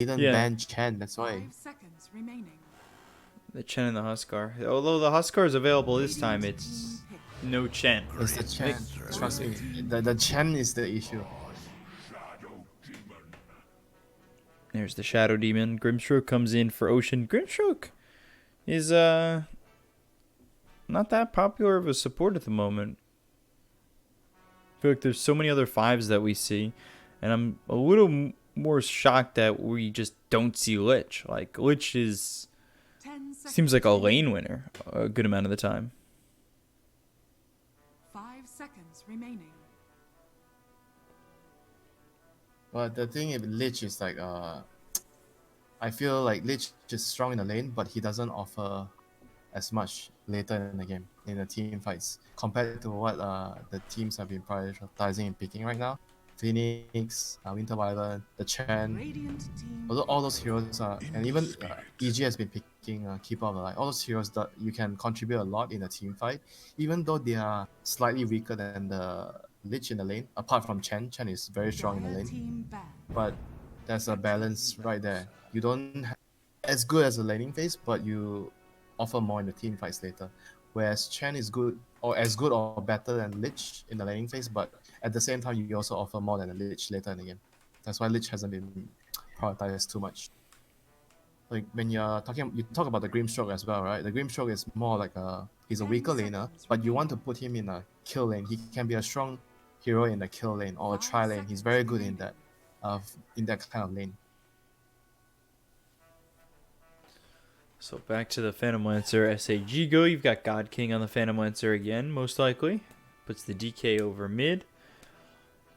didn't Yeah, ban Chen, that's why. 5 seconds remaining. the Chen and the Huskar. Although the Huskar is available this time, Radiant team it's pick. no Chen. It's the I think. Chen. Trust Red me. team The Chen is the issue. There's the Shadow Demon. Grimstroke comes in for Ocean. Grimstroke is not that popular of a support at the moment. I feel like there's so many other fives that we see, and I'm a little more shocked that we just don't see Lich. Like Lich is 10 seems seconds like a remaining. lane winner a good amount of the time. 5 seconds remaining. But the thing with Lich is like I feel like Lich is strong in the lane, but he doesn't offer as much later in the game in the team fights compared to what the teams have been prioritizing and picking right now. Phoenix, Winter Wyvern, the Chen, Radiant team although pick. all those heroes are, and even EG has been picking Keeper of the Light. All those heroes that you can contribute a lot in a team fight, even though they are slightly weaker than the Lich in the lane. Apart from Chen, Chen is very strong in the Dire lane, team ban. but there's a balance right there. You don't as good as a laning phase, but you offer more in the team fights later. Whereas Chen is good or as good or better than Lich in the laning phase, but at the same time you also offer more than a Lich later in the game. That's why Lich hasn't been prioritized too much. Like when you're talking, you talk about the Grimstroke as well, right? The Grimstroke is more like he's a 10 weaker laner, seconds but you want to remaining. put him in a kill lane. He can be a strong hero in the kill lane or a 5 tri lane. He's seconds very good remaining. in that kind of lane. So back to the Phantom Lancer SAG go. You've got God King on the Phantom Lancer again, most likely. Puts the DK over mid.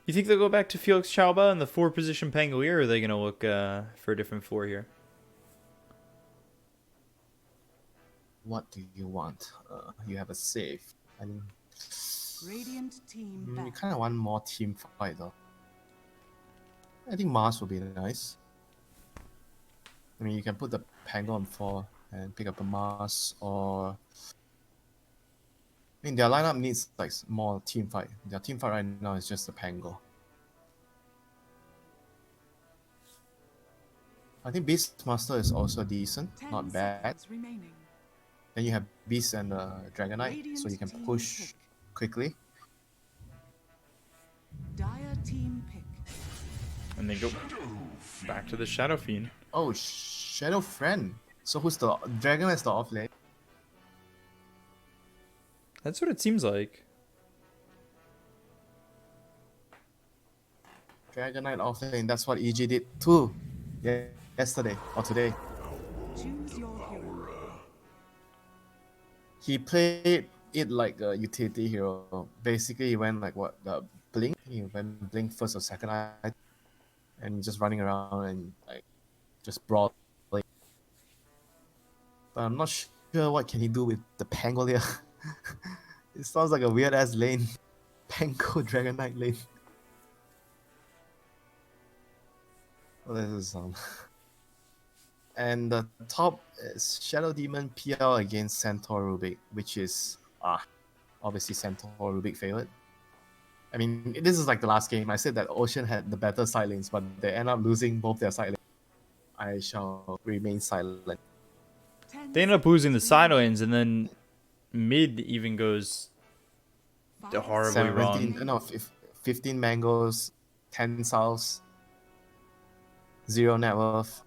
You think they'll go back to Felix Chauba and the 4-position Pangolier, or are they going to look for a different 4 here? What do you want? You have a save. I mean, Radiant team you ban. kind of want more team fight though. I think Mars would be nice. I mean, you can put the Pango on 4 and pick up a Mars, or I mean, their lineup needs like more team fight. Their team fight right now is just the Pango. I think Beastmaster is also decent, 10 not bad. seconds remaining. Then you have Beast and Dragonite, Radiant so you can team push pick. quickly. Dire team pick. And then go back to the Shadow Fiend. Oh, Shadow Friend. So who's the Dragonite's the off lane? That's what it seems like. Dragonite off lane. That's what EG did too. Yeah, yesterday or today. Choose your hero. He played it like a utility hero. Basically, he went like what the blink. He went blink first or second eye, and just running around and like just brawling. But I'm not sure what can he do with the Pangolier. It sounds like a weird ass lane. Pango Dragonite lane. Well, this is and the top is Shadow Demon PL against Centaur Rubik, which is obviously Centaur Rubik favorite. I mean, this is like the last game. I said that Ocean had the better side lanes, but they end up losing both their side lanes. I shall remain silent. 10 They end up losing the seconds side remaining. lanes, and then mid even goes 5 horribly wrong. 15 mangoes, 10 souls, 0 net worth.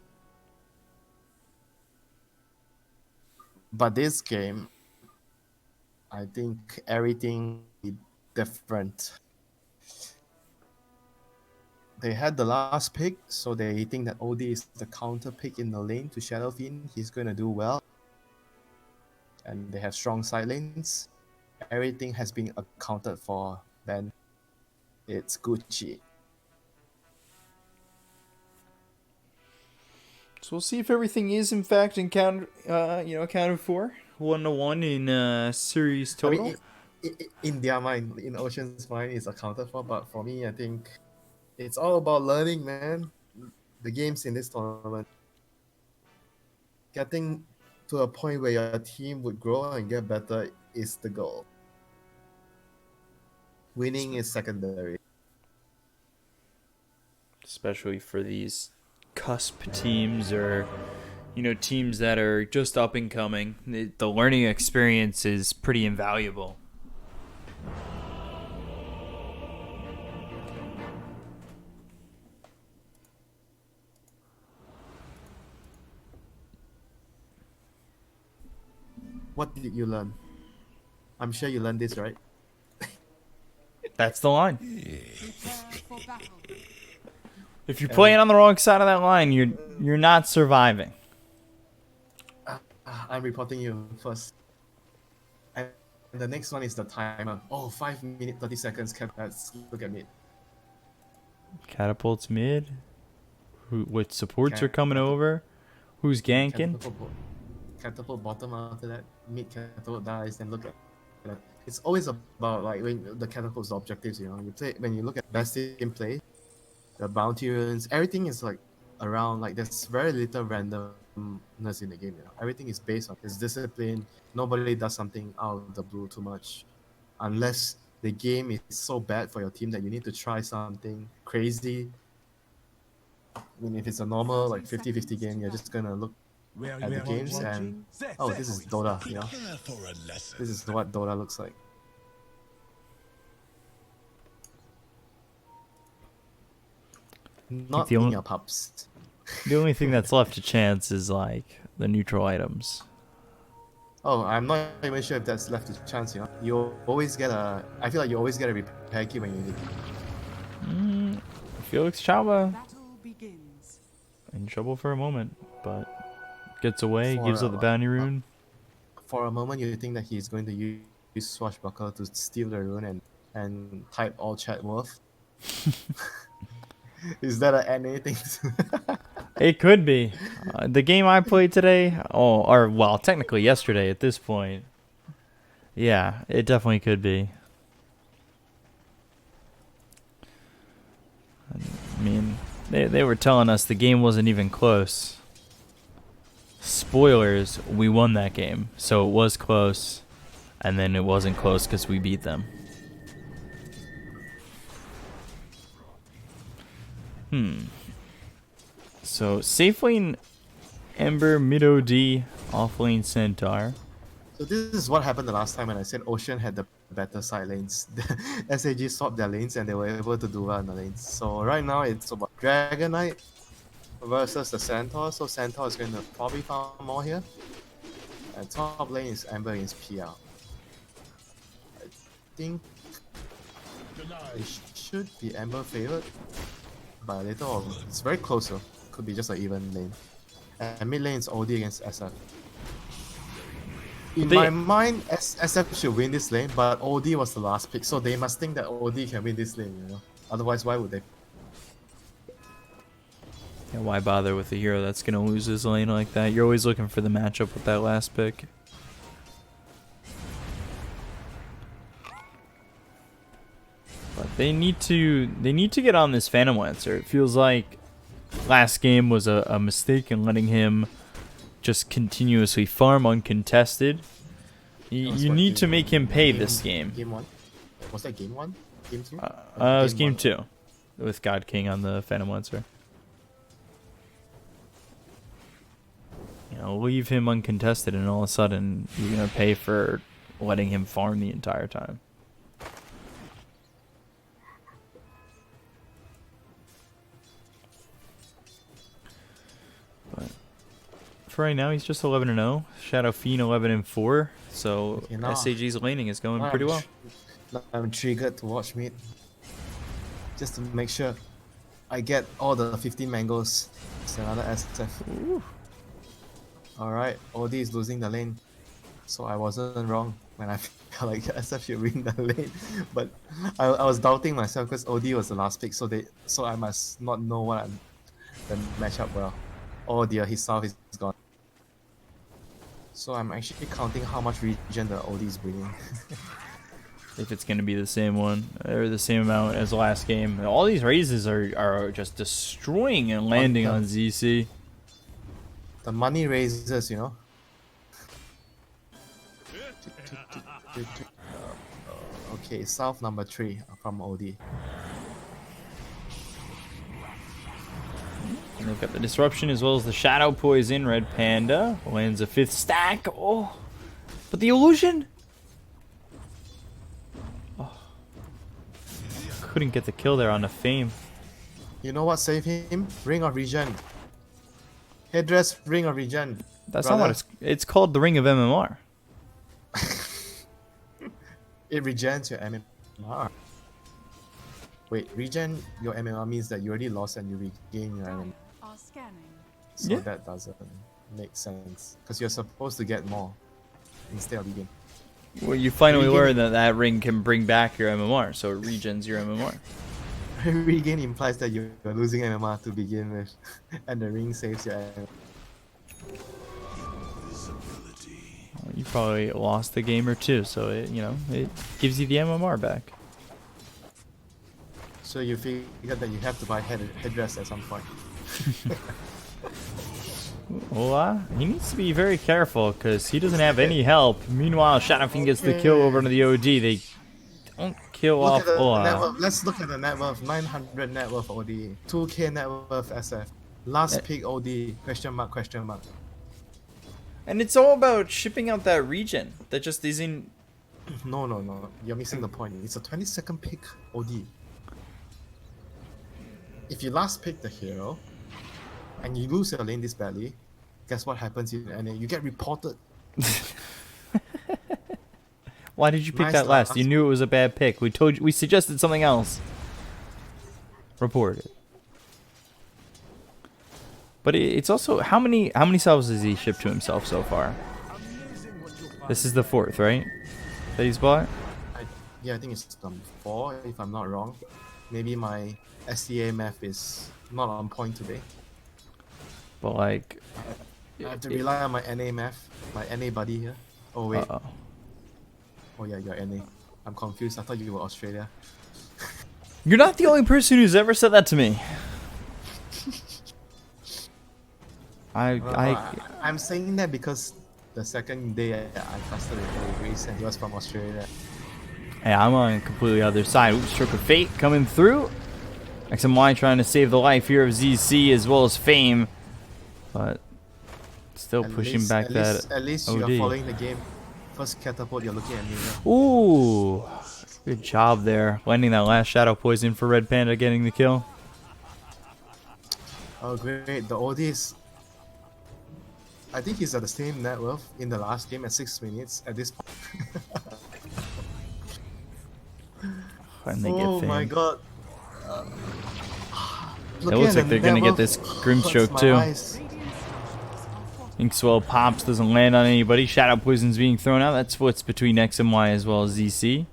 But this game, I think everything is different. They had the last pick, so they think that OD is the counter pick in the lane to Shadow Fiend. He's going to do well. And they have strong side lanes. Everything has been accounted for. Then it's Gucci. So we'll see if everything is in fact accounted for 1-1 in series I total. mean, in their mind, in Ocean's mind, it's accounted for. But for me, I think it's all about learning, man. The games in this tournament. Getting to a point where your team would grow and get better is the goal. Winning is secondary. Especially for these cusp teams or teams that are just up and coming, the learning experience is pretty invaluable. What did you learn? I'm sure you learned this, right? That's the line. Prepare for battle. If you're playing on the wrong side of that line, you're not surviving. I'm reporting you first. And the next one is the timer. Oh, 5 minutes, 30 seconds. Let's look at me. Catapults mid. What supports are coming over? Who's ganking? Catapult bottom after that. Mid catapult dies, then look at that. It's always about like when the catapult's objectives, you know. You play when you look at best in play, the bounty runes, everything is like around like there's very little randomness in the game, you know. Everything is based on its discipline. Nobody does something out of the blue too much. Unless the game is so bad for your team that you need to try something crazy. I mean, if it's a normal like 50-50 game, you're just gonna look at the games and oh, this is Dota, you know. This is what Dota looks like. Not in your pubs. The only thing that's left to chance is like the neutral items. Oh, I'm not even sure if that's left to chance, you know. You always get a... I feel like you always get a repair key when you need it. Felix Chauba Battle begins. in trouble for a moment, but gets away, For gives up the bounty rune. For a moment, you think that he's going to use Swashbuckler to steal the rune and type all chat worth. Is that anything? It could be. The game I played today, or well, technically yesterday at this point. Yeah, it definitely could be. I mean, they were telling us the game wasn't even close. Spoilers, we won that game. So it was close, and then it wasn't close because we beat them. So, safe lane Ember, mid OD, off lane Centaur. So this is what happened the last time when I said Ocean had the better side lanes. The SAG swapped their lanes and they were able to do well in the lanes. So right now it's about Dragon Knight versus the Centaur. So Centaur is going to probably farm more here. And top lane is Ember against PL. I think it should be Ember favored. But later on, it's very close though. Could be just an even lane. And mid lane is OD against SF. In my mind, SF should win this lane, but OD was the last pick, so they must think that OD can win this lane, you know? Otherwise, why would they? Yeah, why bother with a hero that's gonna lose his lane like that? You're always looking for the matchup with that last pick. But they need to get on this Phantom Lancer. It feels like last game was a mistake in letting him just continuously farm uncontested. You need to make him pay this game. Game 1? Was that game 1? Game 2? It was game 2 with God King on the Phantom Lancer. You know, leave him uncontested and all of a sudden you're going to pay for letting him farm the entire time. But for right now, he's just 11-0. Shadow Fiend 11-4. So okay, SAG's laning is going pretty well. I'm triggered to watch mid. Just to make sure I get all the 15 mangoes. It's another SF. Alright, OD is losing the lane. So I wasn't wrong when I felt like SF should win the lane. But I was doubting myself because OD was the last pick. So I must not know what the matchup well. Oh dear, his south is gone. So I'm actually counting how much regen the OD is bringing. If it's going to be the same one or the same amount as last game. All these raises are just destroying and landing on ZC. The money raises, you know. Okay, south number 3 from OD. And they've got the disruption as well as the shadow poison. Red Panda lands a 5th stack. Oh, but the illusion. Oh, couldn't get the kill there on the Fame. You know what saved him? Ring of Regen. Headdress, Ring of Regen. That's brother. not what it's called. The Ring of MMR. It regens your MMR. Wait, regen your MMR means that you already lost and you regain your MMR. Are scanning. So Yeah. that doesn't make sense. Because you're supposed to get more instead of regain. Well, you finally Regain- learn that that ring can bring back your MMR, so it regens your MMR. Regain implies that you're losing MMR to begin with, and the ring saves your MMR. Well, you probably lost the game or two, so it, you know, it gives you the MMR back. So you figure that you have to buy headdress at some point. Well, he needs to be very careful because he doesn't have any help. Meanwhile, Shadowfiend gets the kill over into the OD. They don't kill Look off at the net Ola. worth. Let's look at the net worth. 900 net worth OD. 2k net worth SF. Last pick OD. Question mark, question mark. And it's all about shipping out that regen that just isn't. No. You're missing the point. It's a 20-second pick OD. If you last pick the hero, and you lose your lane this badly, guess what happens in NA? You get reported. Why did you pick Nice that last? last. You knew it was a bad pick. We told you. We suggested something else. Report it. But it's also how many salves has he shipped to himself so far? This is the 4th, right? That he's bought. Yeah, I think it's 4 if I'm not wrong. Maybe my SDA math is not on point today. But like, I have to rely on my NA math, my NA buddy here. Oh wait, uh-oh. oh yeah, you're NA. I'm confused. I thought you were Australia. You're not the only person who's ever said that to me. I'm saying that because the second day I casted with Grace and he was from Australia. Hey, I'm on completely other side. Ooh, Stroke of Fate coming through. XMY trying to save the life here of ZC as well as Fame. But still pushing back that At least OD. you're following the game. First catapult, you're looking at me. Now. Ooh, good job there. Landing that last Shadow Poison for Red Panda getting the kill. Oh great, the OD is... I think he's at the same net worth in the last game at 6 minutes at this point. And they get Oh Fame. my god. It looks like they're gonna get this Grimstroke too. Inkswell pops, doesn't land on anybody. Shadow Poison's being thrown out. That's what's between XMY as well as ZC.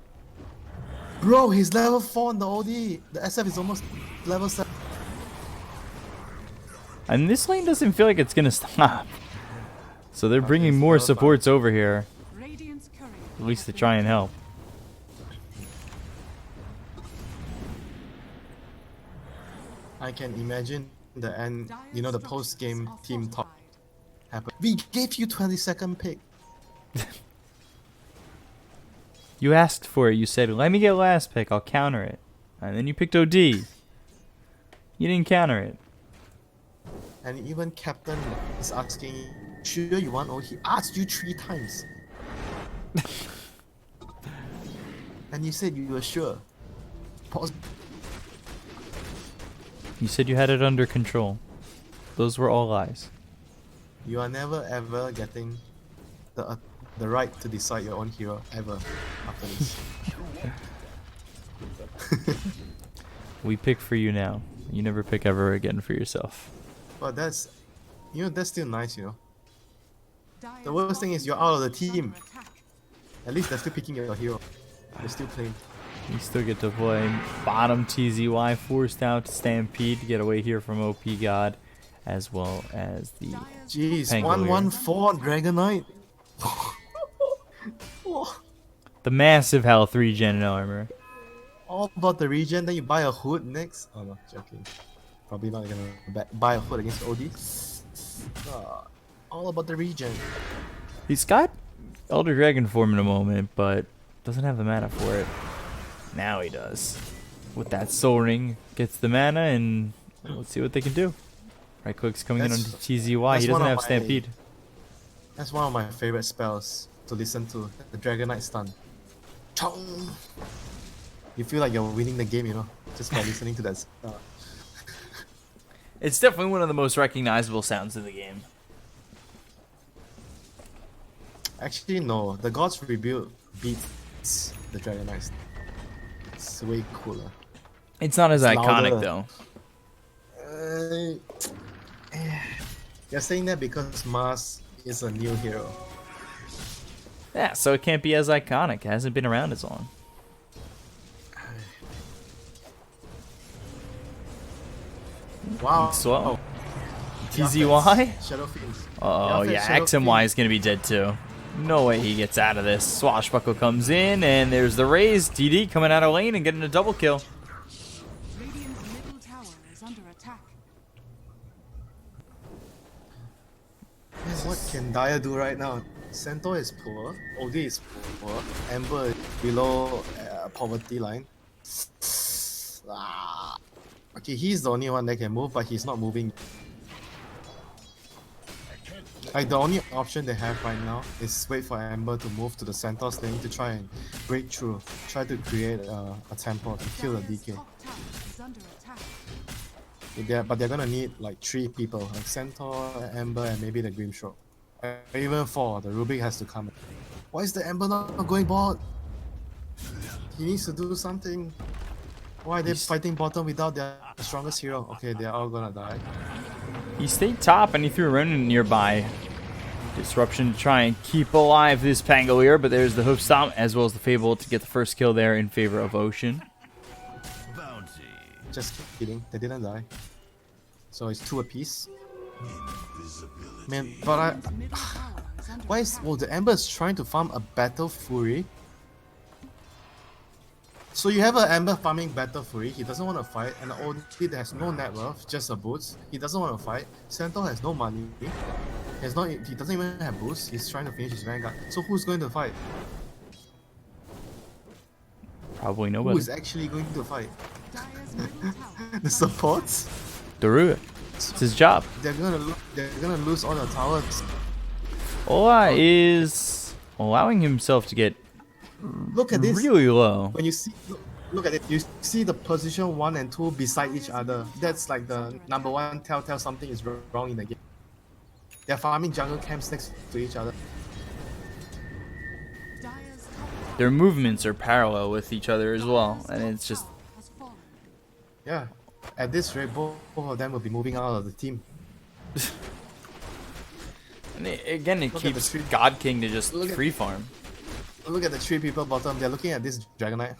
Bro, he's level 4 on the OD. The SF is almost level 7. And this lane doesn't feel like it's gonna stop. So they're bringing more supports over here, Radiant's courier. at least to try and help. I can imagine the end, you know, the post-game team talk happen. We gave you 20-second pick. You asked for it. You said, let me get last pick. I'll counter it. And then you picked OD. You didn't counter it. And even captain is asking, sure you want? Oh, he asked you 3 times. And you said you were sure. Pause. You said you had it under control. Those were all lies. You are never ever getting the right to decide your own hero ever after this. We pick for you now. You never pick ever again for yourself. But that's, you know, that's still nice, you know. Dire's The worst thing is you're out of the team. under attack. At least they're still picking your hero. They're still playing. You still get to play bottom TZY, forced out to Stampede to get away here from OP God, as well as the... Jeez, Pangolier. 114 Dragon Knight. The massive health regen and armor. All about the regen, then you buy a hood next. Oh no, joking. Probably not gonna buy a hood against OD. All about the regen. He's got Elder Dragon form in a moment, but doesn't have the mana for it. Now he does. With that Soul Ring, gets the mana, and let's see what they can do. Right click's coming in That's- onto TZY. He that's doesn't one of have my- Stampede. That's one of my favorite spells to listen to. The Dragon Knight stun. Chong! You feel like you're winning the game, you know, just by listening to that spell. It's definitely one of the most recognizable sounds in the game. Actually, no. The God's Rebuild beats the Dragon Knight. It's way cooler. It's not as It's iconic louder. though. You're saying that because Mars is a new hero. Yeah, so it can't be as iconic. It hasn't been around as long. Wow. Slow. Yeah, TZY? Shadow Fiends. Oh Yeah, yeah, Shadow X and Y is gonna be dead too. No way he gets out of this. Swashbuckle comes in, and there's the raise. DD coming out of lane and getting a double kill. Radiant's middle tower is under attack. Man, what can Daya do right now? Centaur is poor, OD is poor, Ember is below poverty line. Ah. Okay, he's the only one that can move, but he's not moving. Like, the only option they have right now is wait for Ember to move to the Centaur's lane to try and break through. Try to create a tempo to kill the Dire's DK. top tower is under attack. But they're gonna need like 3 people, like Centaur, Ember, and maybe the Grimstroke. Even 4, the Rubik has to come. Why is the Ember not going bot? He needs to do something. Why are they fighting bottom without their strongest hero? Okay, they're all gonna die. He stayed top and he threw a remnant nearby. Disruption to try and keep alive this Pangolier, but there's the hoof stomp as well as the Fable to get the first kill there in favor of Ocean. Just kidding, they didn't die. So it's 2 apiece. Man, but Radiant's middle tower is under why is the Ember is trying to farm a Battle Fury? So you have an Ember farming Battle Fury, he doesn't want to fight, and the OD that has no net worth, just a boots. He doesn't want to fight. Centaur has no money. He doesn't even have boosts. He's trying to finish his Vanguard. So who's going to fight? Probably Who nobody. is actually going to fight? Dire's middle tower. The supports? Daru. It's his job. They're gonna lose all the towers. Ola is allowing himself to get Look at this. really low. When you see, look at it. You see the position 1 and 2 beside each other. That's like the number 1 telltale something is wrong in the game. They're farming jungle camps next to each other. Dire's top Their movements are parallel with each other as well, and it's just tower has fallen. Yeah. At this rate, both of them will be moving out of the team. and again it Look at the keeps tree. God King to just Look at- free farm. Look at the 3 people bottom. They're looking at this Dragon Knight.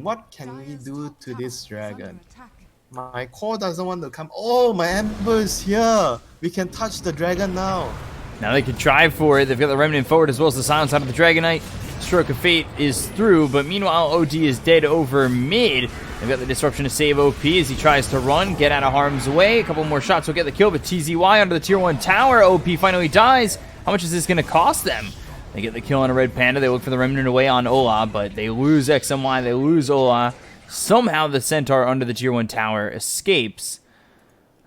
What can we Dire's do top to tower this is dragon? under attack. My core doesn't want to come. Oh, my Ember is here. We can touch the dragon now. Now they can try for it. They've got the Remnant forward as well as the silence out of the Dragon Knight. Stroke of Fate is through, but meanwhile OD is dead over mid. They've got the disruption to save OP as he tries to run, get out of harm's way. A couple more shots will get the kill, but TZY under the tier 1 tower. OP finally dies. How much is this going to cost them? They get the kill on a Red Panda. They look for the Remnant away on Ola, but they lose XMY. They lose Ola. Somehow the Centaur under the tier 1 tower escapes.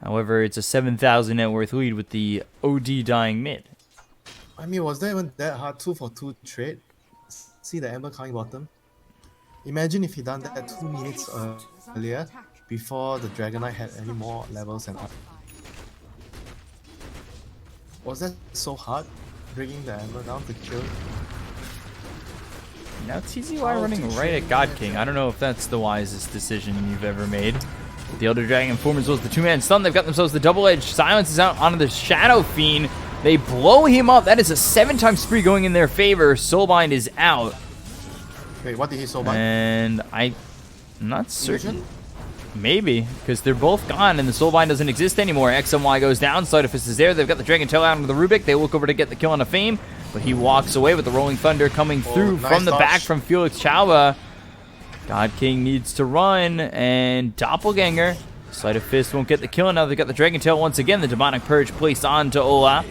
However, it's a 7,000 net worth lead with the OD dying mid. I mean, was that even that hard? 2 for 2 trade? See the Ember coming bottom? Imagine if he done that 2 minutes earlier before the Dragon Knight had any more levels and up. Was that so hard? Bringing the Ember down to kill? Now TZY running right at God King. I don't know if that's the wisest decision you've ever made. The Elder Dragon form as well as the 2-man stun. They've got themselves the double-edged silence is out onto the Shadow Fiend. They blow him up. That is a 7-time spree going in their favor. Soulbind is out. Wait, what did he so bad? And I'm not certain. Maybe, because they're both gone and the Soulbind doesn't exist anymore. XMY goes down, Sliderfist is there. They've got the Dragon Tail out onto the Rubik. They look over to get the kill on a Fame, but he walks away with the Rolling Thunder coming through nice from the dodge. back from Felix Chauva. God King needs to run, and Doppelganger. Sleight of Fist won't get the kill. Now they've got the Dragon Tail once again. The Demonic Purge placed onto Ola.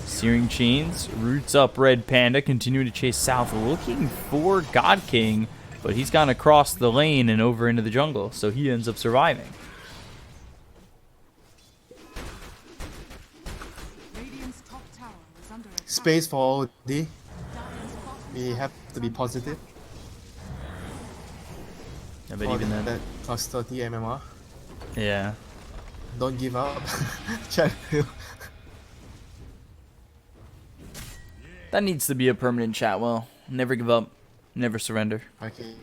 Searing Chains roots up Red Panda, continuing to chase south, looking for God King, but he's gone across the lane and over into the jungle, so he ends up surviving. under attack. Space for OD. Dire's bottom We have to be positive. Yeah, but For even then, that plus 30 MMR. yeah. Don't give up. Check. That needs to be a permanent chat. Well, never give up, never surrender. Okay,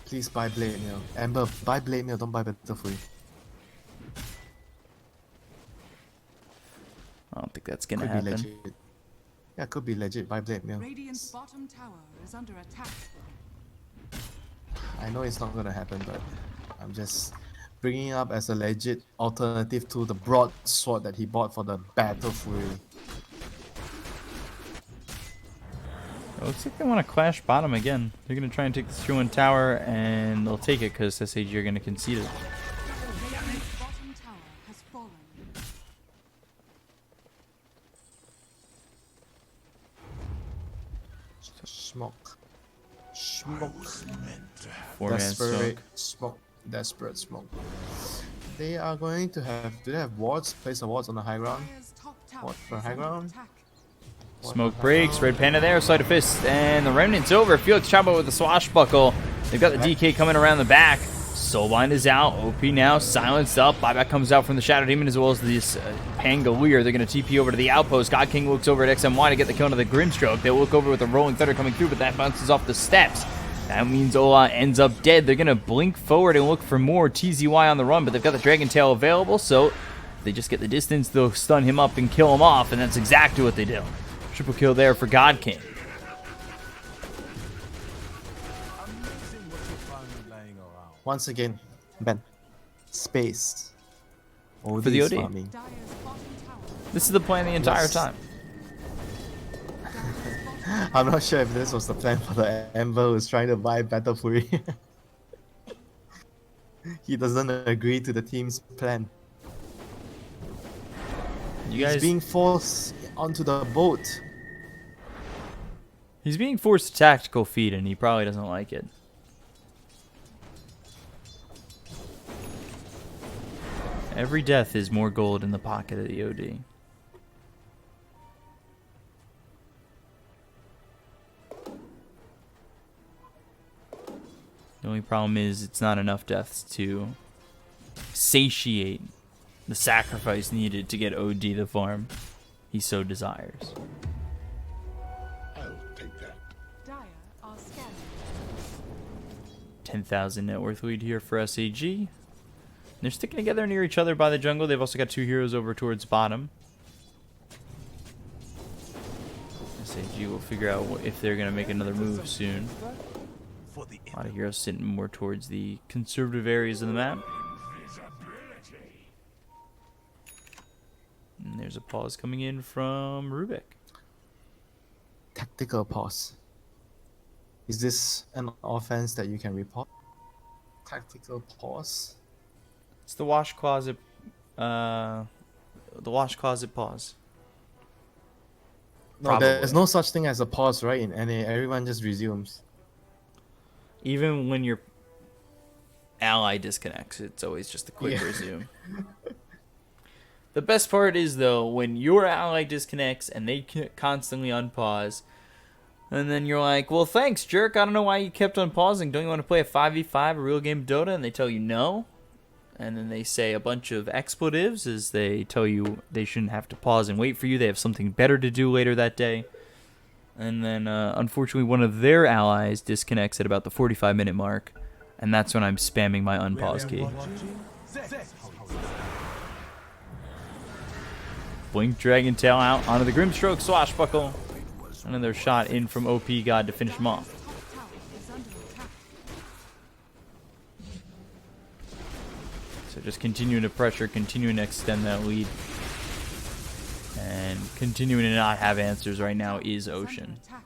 please buy Blade Mail. Amber, buy Blade Mail, don't buy Battlefield. I don't think that's gonna Could be happen. legit. Yeah, could be legit. Buy Blade Mail. Radiant's bottom tower is under attack. I know it's not gonna happen, but I'm just bringing it up as a legit alternative to the broadsword that he bought for the Battle Fury. It looks like they want to clash bottom again. They're gonna try and take this 3-1 tower, and they'll take it because SAG are gonna concede it. Radiant's bottom tower has fallen. Smoke. Smoke. 4-man Desperate smoke. smoke. Desperate smoke. They are going to have. Do they have wards? Place the wards on the high ground. Dire's top tower What for is high under ground? attack. Ward Smoke for high breaks, ground. red panda there, sleight of fist, and the remnant's over. Felix Chabo with the swashbuckle. They've got the DK coming around the back. Soulbind is out. OP now silenced up. Buyback comes out from the Shadow Demon as well as this Pangolier. They're going to TP over to the outpost. God King looks over at XMY to get the kill into the Grimstroke. They look over with the Rolling Thunder coming through, but that bounces off the steps. That means Ola ends up dead. They're going to blink forward and look for more TZY on the run, but they've got the Dragon Tail available, so if they just get the distance, they'll stun him up and kill him off, and that's exactly what they do. Triple kill there for God King. Once again, Ben. Space. OD For the is OD. farming. Dire's bottom tower. This is the plan the entire Yes. time. I'm not sure if this was the plan for the Ember who's trying to buy Battle Fury. He doesn't agree to the team's plan. You He's guys, being forced onto the boat. he's being forced to tactical feed, and he probably doesn't like it. Every death is more gold in the pocket of the OD. The only problem is it's not enough deaths to satiate the sacrifice needed to get OD the farm he so desires. Dire are scanning. 10,000 net worth lead here for SAG. They're sticking together near each other by the jungle. They've also got two heroes over towards bottom. SAG will figure out if they're going to make another move soon. A lot of heroes sitting more towards the conservative areas of the map. And there's a pause coming in from Rubik. Tactical pause. Is this an offense that you can report? Tactical pause? It's the wash closet pause. No, there's no such thing as a pause, right? In NA, everyone just resumes. Even when your ally disconnects, it's always just a quick Yeah. resume. The best part is, though, when your ally disconnects and they constantly unpause, and then you're like, well, thanks, jerk. I don't know why you kept unpausing. Don't you want to play a 5v5, a real game of Dota? And they tell you no. And then they say a bunch of expletives as they tell you they shouldn't have to pause and wait for you. They have something better to do later that day. And then, unfortunately, one of their allies disconnects at about the 45-minute mark. And that's when I'm spamming my unpause key. Blink Dragon Tail out onto the Grimstroke Swashbuckle. Another shot in from OP God to finish him off. Top tower is under attack. So just continuing to pressure, continuing to extend that lead. And continuing to not have answers right now is Under Ocean. attack.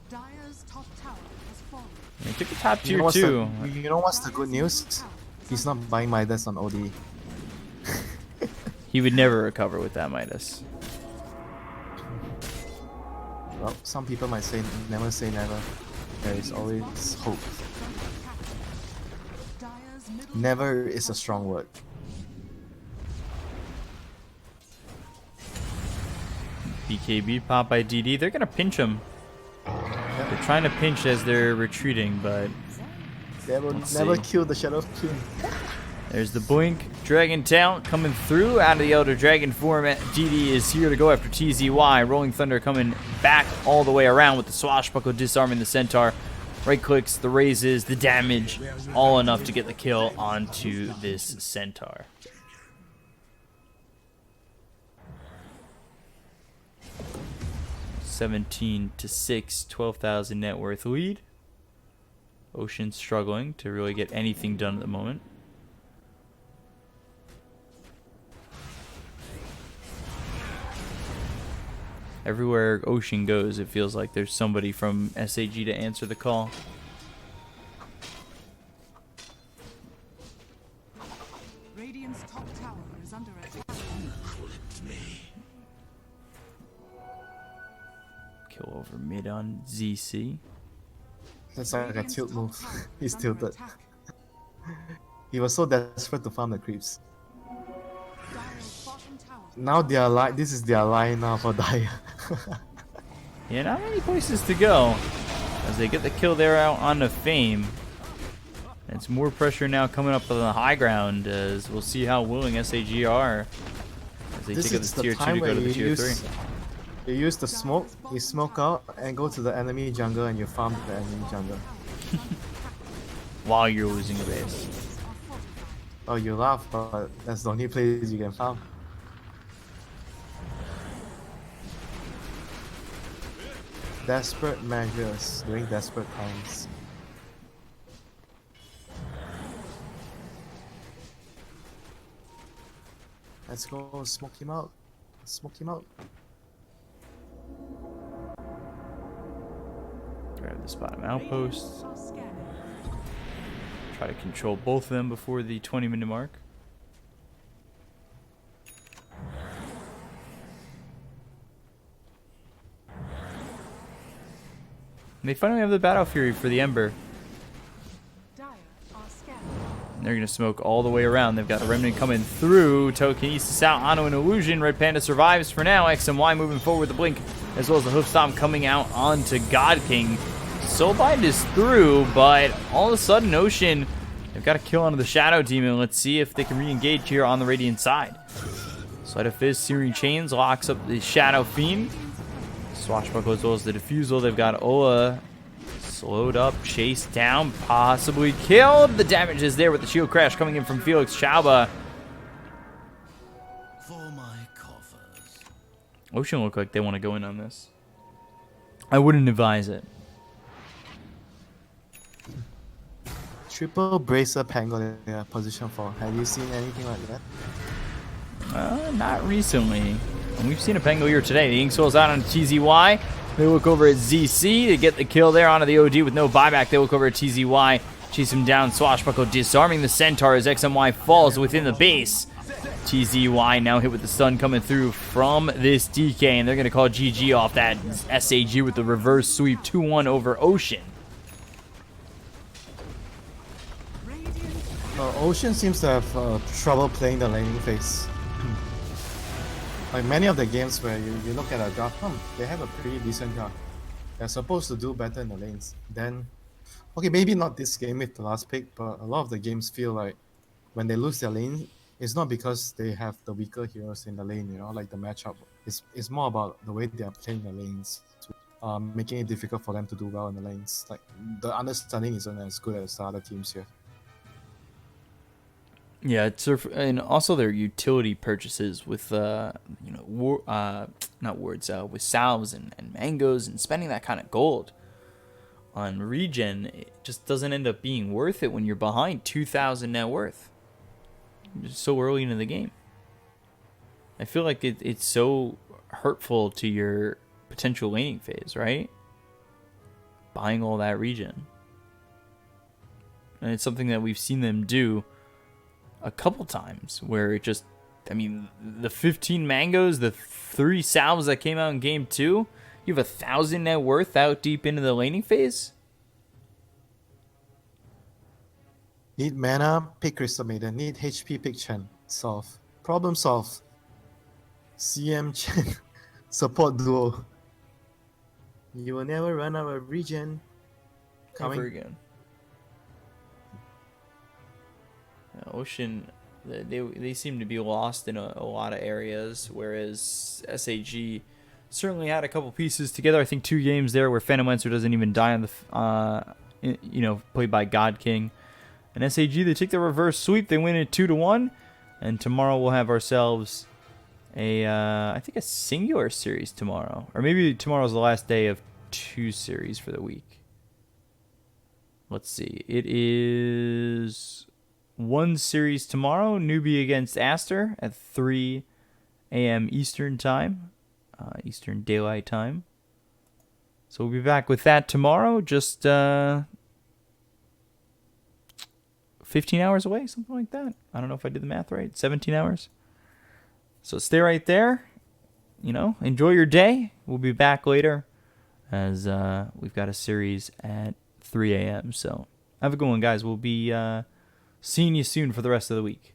Dire's top tower has fallen. They took the top You know tier what's too. you know what's the good news? He's not buying Midas on OD. He would never recover with that Midas. Well, some people might say never say never. There is always hope. Dire's middle Never is a strong word. BKB pop by DD. They're going to pinch him. They're trying to pinch as they're retreating, but They will Let's never see. kill the Shadow King. there's the Blink. Dragon Talent coming through out of the Elder Dragon form. DD is here to go after TZY. Rolling Thunder coming back all the way around with the Swashbuckle disarming the Centaur. Right clicks, the raises, the damage, all enough to get the kill onto this Centaur. $17-6, 12,000 net worth lead. Ocean struggling to really get anything done at the moment. Everywhere Ocean goes, it feels like there's somebody from SAG to answer the call. Radiant's top tower is under attack. Kill over mid on ZC. That's like a Radiant's tilt top move. tower He's is under tilted. attack. He was so desperate to farm the creeps. Dire's bottom tower Now they are like, this is their line now for Dire. Yeah, not many places to go as they get the kill there out on the Fame. It's more pressure now coming up on the high ground as we'll see how willing SAG are as they This take up is the the tier 2 time to go where to the you tier 3. use the smoke, you smoke out and go to the enemy jungle and you farm the enemy jungle. While you're losing a base. Oh, you laugh, but that's the only place you can farm. Desperate measures during desperate times. Let's go smoke him out. Smoke him out. Grab this bottom outpost. Radiant are scanning. Try to control both of them before the 20-minute mark. And they finally have the Battle Fury for the Ember. Dire are scanning. And they're going to smoke all the way around. They've got a Remnant coming through. Telekinesis out onto an Illusion. Red Panda survives for now. XMY moving forward with the Blink, as well as the Hoof Stomp coming out onto God King. Soulbind is through, but all of a sudden, Ocean, they've got a kill onto the Shadow Demon. Let's see if they can re-engage here on the Radiant side. Sleight of Fist, Searing Chains locks up the Shadow Fiend. Swashbuckle as well as the Diffusal. They've got Ola slowed up, chased down, possibly killed. The damage is there with the Shield Crash coming in from Felix Chauba. For my coffers. Ocean look like they want to go in on this. I wouldn't advise it. Triple Bracer Pangol in their position 4. Have you seen anything like that? Not recently. And we've seen a Pangolier today. The Inksoul's out on TZY. They look over at ZC to get the kill there onto the OD with no buyback. They look over at TZY. Chase him down. Swashbuckle disarming the Centaur as XMY falls within the base. TZY now hit with the stun coming through from this DK. And they're going to call GG off that SAG with the reverse sweep 2-1 over Ocean. Ocean seems to have trouble playing the laning phase. Like many of the games where you look at a draft, they have a pretty decent draft. They're supposed to do better in the lanes. Then, okay, maybe not this game with the last pick, but a lot of the games feel like when they lose their lane, it's not because they have the weaker heroes in the lane, you know, like the matchup. It's more about the way they are playing the lanes, making it difficult for them to do well in the lanes. Like the understanding isn't as good as the other teams here. Yeah, and also their utility purchases with not wards, with salves and mangoes and spending that kind of gold on regen, it just doesn't end up being worth it when you're behind 2,000 net worth. Just so early into the game. I feel like it's so hurtful to your potential laning phase, right? Buying all that regen. And it's something that we've seen them do a couple times where it just, I mean, the 15 mangoes, the 3 salves that came out in game 2, you have 1,000 net worth out deep into the laning phase? Need mana, pick Crystal Maiden. Need HP, pick Chen. Solve. Problem solved. CM Chen. Support duo. You will never run out of regen. Never Coming. again. Ocean, they seem to be lost in a lot of areas, whereas SAG certainly had a couple pieces together. I think 2 games there where Phantom Lancer doesn't even die on the, played by God King. And SAG, they take the reverse sweep. They win it 2-1. And tomorrow we'll have ourselves I think a singular series tomorrow. Or maybe tomorrow's the last day of 2 series for the week. Let's see. It is 1 series tomorrow. Newbie against Aster at 3 a.m. Eastern Time. Eastern Daylight Time. So we'll be back with that tomorrow. Just 15 hours away, something like that. I don't know if I did the math right. 17 hours. So stay right there. Enjoy your day. We'll be back later as we've got a series at 3 a.m. So have a good one, guys. We'll be seeing you soon for the rest of the week.